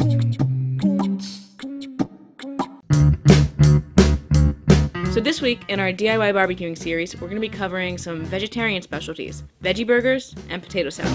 So this week in our DIY barbecuing series, we're going to be covering some vegetarian specialties, veggie burgers and potato salad.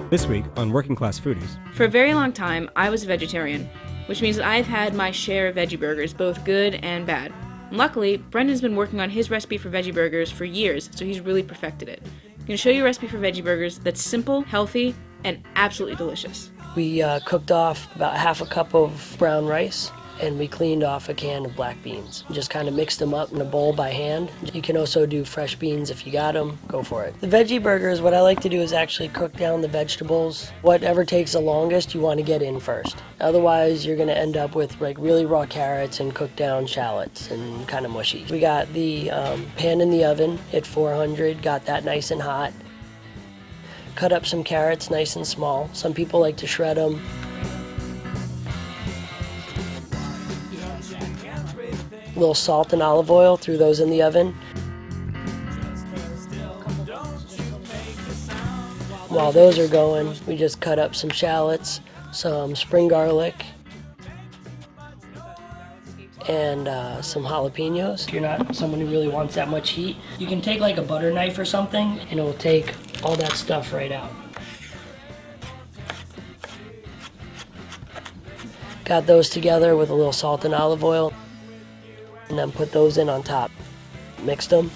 This week on Working Class Foodies. For a very long time, I was a vegetarian, which means that I've had my share of veggie burgers, both good and bad. Luckily, Brendan's been working on his recipe for veggie burgers for years, so he's really perfected it. I'm going to show you a recipe for veggie burgers that's simple, healthy, and absolutely delicious. We cooked off about half a cup of brown rice, and we cleaned off a can of black beans. Just kind of mixed them up in a bowl by hand. You can also do fresh beans if you got them, go for it. The veggie burgers, what I like to do is actually cook down the vegetables. Whatever takes the longest, you want to get in first. Otherwise, you're going to end up with like really raw carrots and cooked down shallots and kind of mushy. We got the pan in the oven at 400, got that nice and hot. Cut up some carrots nice and small. Some people like to shred them. A little salt and olive oil, threw those in the oven. While those are going, we just cut up some shallots, some spring garlic, and some jalapenos. If you're not someone who really wants that much heat, you can take like a butter knife or something, and it will take all that stuff right out. Got those together with a little salt and olive oil. And then put those in on top. Mixed them.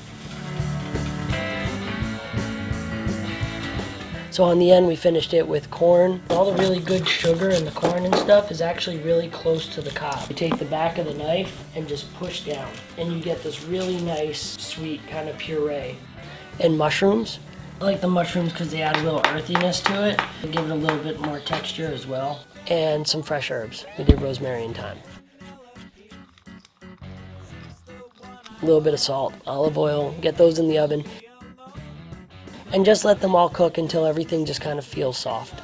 So on the end we finished it with corn. All the really good sugar in the corn and stuff is actually really close to the cob. You take the back of the knife and just push down, and you get this really nice, sweet kind of puree. And mushrooms. I like the mushrooms because they add a little earthiness to it. They give it a little bit more texture as well. And some fresh herbs. We did rosemary and thyme. A little bit of salt, olive oil, get those in the oven, and just let them all cook until everything just kind of feels soft.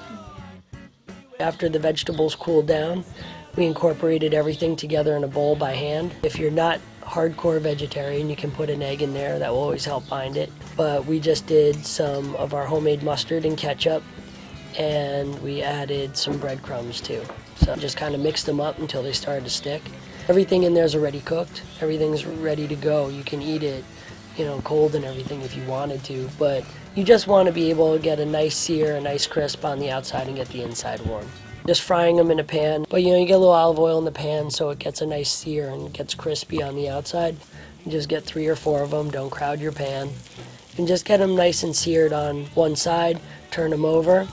After the vegetables cooled down, we incorporated everything together in a bowl by hand. If you're not hardcore vegetarian, you can put an egg in there, that will always help bind it. But we just did some of our homemade mustard and ketchup, and we added some breadcrumbs too. So just kind of mixed them up until they started to stick. Everything in there is already cooked. Everything's ready to go. You can eat it, you know, cold and everything if you wanted to, but you just want to be able to get a nice sear, a nice crisp on the outside and get the inside warm. Just frying them in a pan, but you know, you get a little olive oil in the pan so it gets a nice sear and gets crispy on the outside. You just get 3 or 4 of them, don't crowd your pan. And just get them nice and seared on one side, turn them over,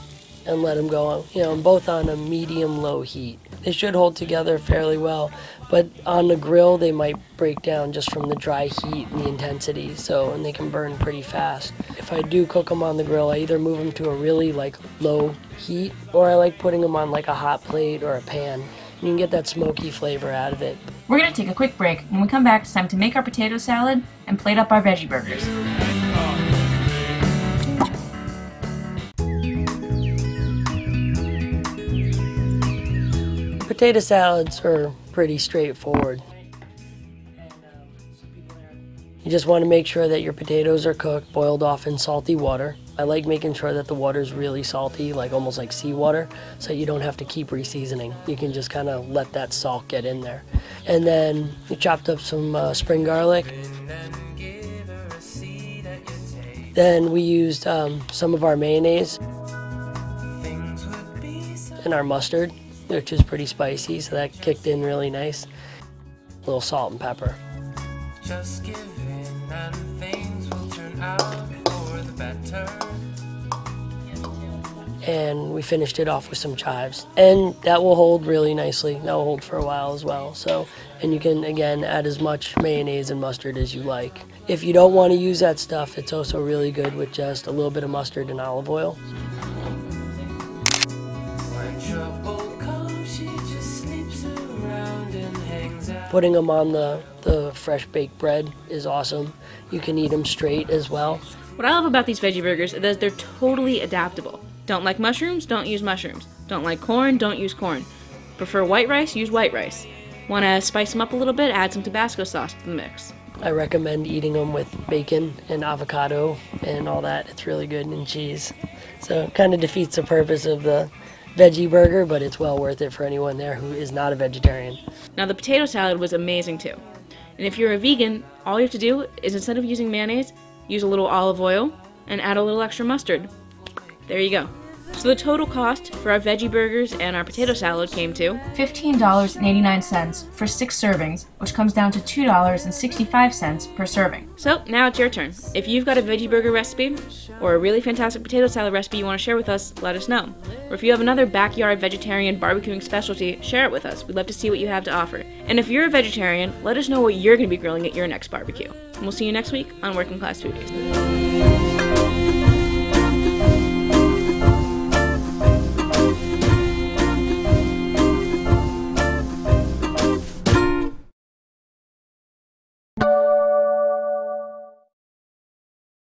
and let them go, you know, both on a medium-low heat. They should hold together fairly well, but on the grill they might break down just from the dry heat and the intensity, and they can burn pretty fast. If I do cook them on the grill, I either move them to a really low heat, or I like putting them on like a hot plate or a pan. You can get that smoky flavor out of it. We're going to take a quick break. When we come back, it's time to make our potato salad and plate up our veggie burgers. Potato salads are pretty straightforward. You just want to make sure that your potatoes are cooked, boiled off in salty water. I like making sure that the water is really salty, like almost like seawater, so you don't have to keep reseasoning. You can just kind of let that salt get in there. And then you chopped up some spring garlic. Then we used some of our mayonnaise and our mustard, which is pretty spicy, so that kicked in really nice. A little salt and pepper. Just give in and things will turn out for the better. And we finished it off with some chives. And that will hold really nicely. That will hold for a while as well. And you can, again, add as much mayonnaise and mustard as you like. If you don't want to use that stuff, it's also really good with just a little bit of mustard and olive oil. Putting them on the fresh baked bread is awesome. You can eat them straight as well. What I love about these veggie burgers is that they're totally adaptable. Don't like mushrooms? Don't use mushrooms. Don't like corn? Don't use corn. Prefer white rice? Use white rice. Want to spice them up a little bit? Add some Tabasco sauce to the mix. I recommend eating them with bacon and avocado and all that. It's really good, and cheese. So it kind of defeats the purpose of the veggie burger, but it's well worth it for anyone there who is not a vegetarian. Now the potato salad was amazing too. And if you're a vegan, all you have to do is, instead of using mayonnaise, use a little olive oil and add a little extra mustard. There you go. So the total cost for our veggie burgers and our potato salad came to $15.89 for 6 servings, which comes down to $2.65 per serving. So now it's your turn. If you've got a veggie burger recipe or a really fantastic potato salad recipe you want to share with us, let us know. Or if you have another backyard vegetarian barbecuing specialty, share it with us. We'd love to see what you have to offer. And if you're a vegetarian, let us know what you're going to be grilling at your next barbecue. And we'll see you next week on Working Class Foodies.